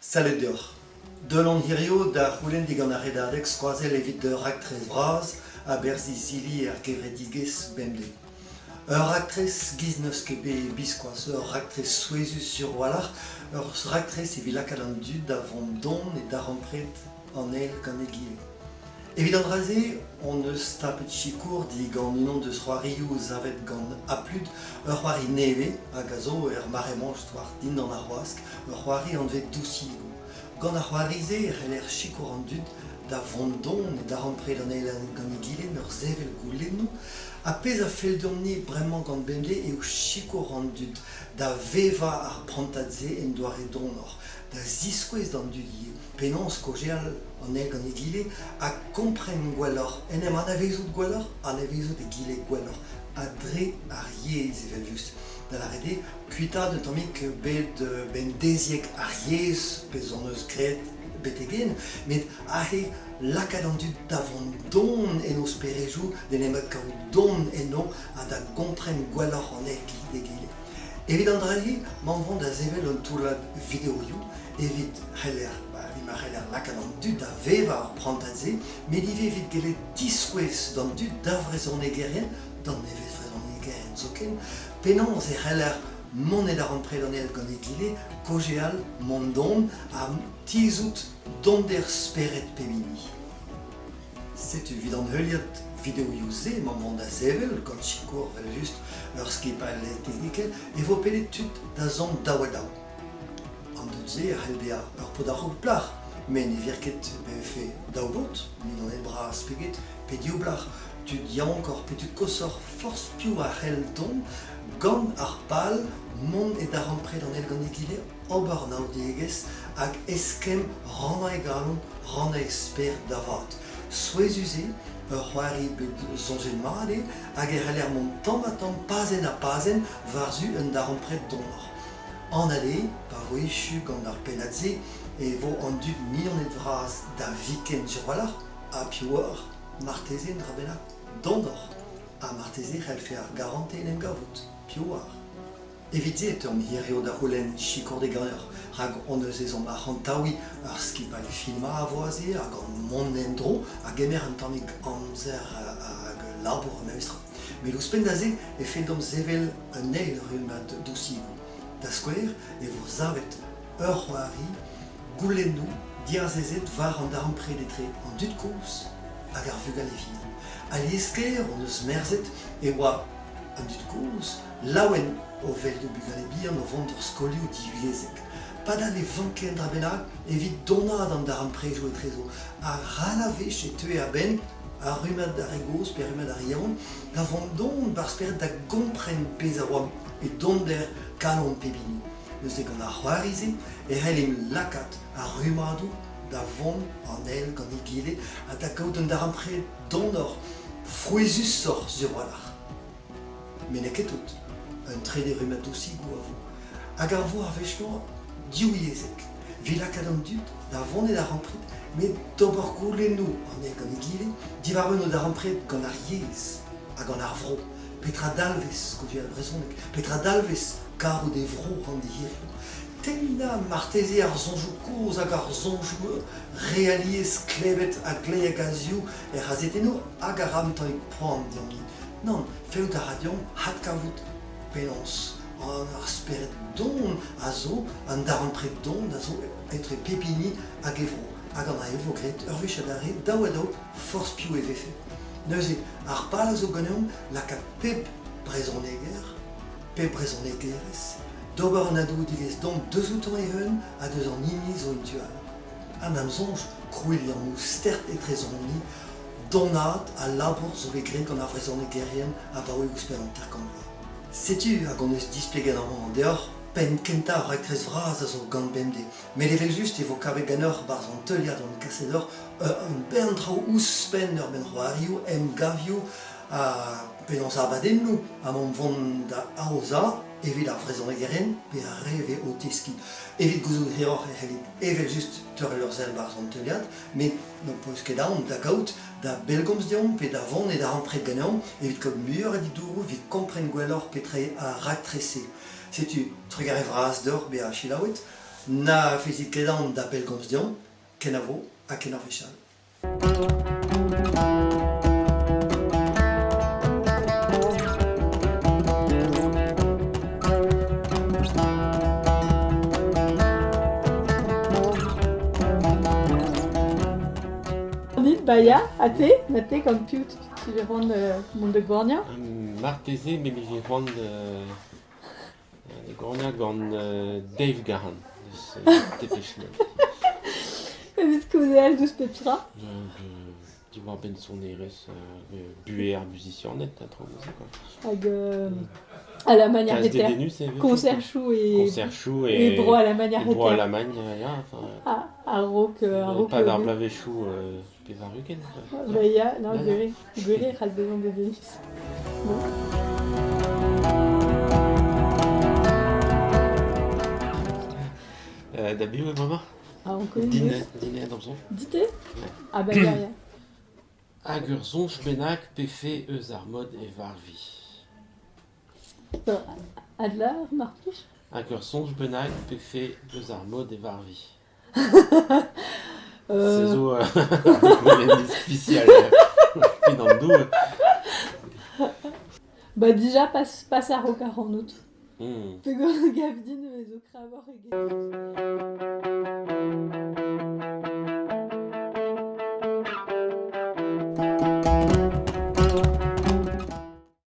Salut dior. De l'on hirio da c'houlenn digant ar redadeg skoazel evit de raktrez vraz a berzi zili ar gevredigez bemde. Ur raktrez giz neus ket bet biskoaz, ur raktrez souezus sur walar, ur raktrez evit lakad an dud da vont don et da rampret an el gant egile. Evit an raze, on eus tapet chikour digant unan deus c'hoarioù zavet gant aplud ur c'hoari neve hag a zo er maremanj toar din an ar c'hoask, ur c'hoari an vet dousigo. Gant ar c'hoarize er chikour an dud da vont don et da rampret an el gant egile ur zevel goulennoù, a pez a feldomni bremañ gant bemle eo chikour an dud da veva ar prantadze en doare donor, da ziskouez d'an dud ie. Penans kojeal an el gant egile a kompren gwelloc'h. En em an avezout gwelloc'h, an avezout egile gwelloc'h. A dre ar yez evel just. Da la rede, kuita de tammik bet ben deziek ar yez, pez an eus gret bet egen, met a he lakad an dud da vont don en eus perejou, den emet kaout don eno a da kompren gwelloc'h an el egile. Evit an drahi, man vont da zevel un toulad videoioù, evit c'heller, ma c'heller lakad an dud da veva ar prantadze, met ive evit gele diskouez d'an dud da vrezhonegerien, d'an nevez vrezhonegerien zoken, penans e c'heller monet ar rampret an el gant egile, kojeal, mondon, a tizout donder speret pemini. Setu vid an heuliad videoioù se, man vont da zevel, gant chikour vel just ur skipal teknikel, e vo pelet tud da zont daouadaou. An dud se ar c'hell ur podaroù plar, men e virket fe daoubot, min an el bra speget, pe diou blar. Tud yankor pe tud kosor force piou ar c'hell don, gant ar pal, mont et ar rampret an el gant egile, ober naoudegez, hag eskem rana e galon, rana eksper da vat. Souezuze, ur c'hoari bet zonjen marade, hag er c'heller mont tamm pazen a pazen, varzu un da rampret donor. An ale, pa voechu gant ar penadze, e vo an dud milionet vraz da viken sur walar, a piouar, martezen dra bennak donor. A marteze c'hell fe ar garante en em gavout, piouar. Evit se ur hirio da c'houlenn chikour de ganer, hag on eus ezon ar c'hantaoui ar skipal filma a voaze, hag an mont endro, hag emer un tammig amzer hag labour an eustra. Met ouzhpenn da ze e feldom zevel un eil rumat dousigo. Da skouer e vo zavet ur c'hoari goulennoù diarzezet var an da rampret etre an dud kouz hag ar vugal evit. A liesker on eus merzet e oa an dud kouz laouen o vel de bugal e bihan o vont ur skolioù divyezek. Padal e vanken dra bennak evit donad an da ramprejou etrezo. A ralavech e teu a ben a rumat da regoz pe rumat da rian, da vont don bar speret da gompren pez a oam e donder kalon pebini. Neus e gant ar c'hoarize e c'hell em lakat a rumadou da vont an el gant egile a da kaout un da rampret donor frouezus sor sur walar. Men ne ket tout, un tre de rumat dousigo a vo. Hag ar vo ar vechman diouiezek. Vi lakad an dud da vont e da rampret, met d'ober goulennoù an el gant egile, divarun o da rampret gant ar yez hag an ar vro. Petra dalvez, kojeal brezonek, petra dalvez kar o de vro an de hirio. Tenna marteze ar zonjou koz hag ar zonjou realiez klevet a glei hag a zioù razeteno hag ar amtaik poan diangi. Non, feout a radion hat kavout penans. An ar speret don a zo, an da rampret don a zo etre pepini hag evro. Hag an a evo gret ur vech adare daouadaou force piou e vefe. Neuze, ar pal a zo ganeomp laka pep brezhoneger, pep brezhonegerez, d'ober an adou digez don deus outan even a deus an imi zo intual. An am zonj, krouil an mou stert etrezhoni, donat a labour zo vegret gant ar vrezhonegerien a baoe ouzpen an terkamp. Setu hag on eus displeget an deoc'h, pen kenta ar raktrez vraz a zo gant bemde. Met evel just e vo kavet ganeoc'h barz an teuliad an kasedor un bern trao ouzpen ur ben c'hoarioù em gavioù a penans abadennoù a mont vont da aoza evit ar vrezhonegerien pe a reve o teski. Evit gouzout hiroc'h e c'hellit evel just teurel ur zel barz an teuliad, met no poez ket aon da gaout da belgomz deomp pe da vont e da rampret ganeomp evit ket muioc'h a didourou vit kompren gwelloc'h petre a raktrese. Setu, trugar e vraz d'or be a chilaouet, na fizikedan da pelgomsdion, kenavo a kenavechal. Baia, ate, nate comme piut, tu veux rendre monde de Gornia. Marteze, mais je vais rendre Gornia gant Dave Gahan. Dépêchement. Est-ce que vous avez douce pépira? Tu vois ben son eres buer musicien net à trop quoi. Avec à la manière des d'éter. Concert chou et bro à la manière d'éter. Bro à la manière, enfin. À rock, pas d'arbre lavé chou, pévaruken. Baia, non, guérir, ras besoin de délices. Bon. D'habitude, ouais, maman. Ah, on connaît Dîner à Damson. Dîner? Ah, bah, y'a rien. Agurzon, Spenak, Péfé, Eusarmod et Varvi. Adler, Marpiche? Agurzon, Spenak, Péfé, Eusarmod et Varvi. C'est Euh... ça, spécial. Dans le dos. Bah, déjà, passe à Rocar en août. Mm. Pego Gavdine, mais au cravor et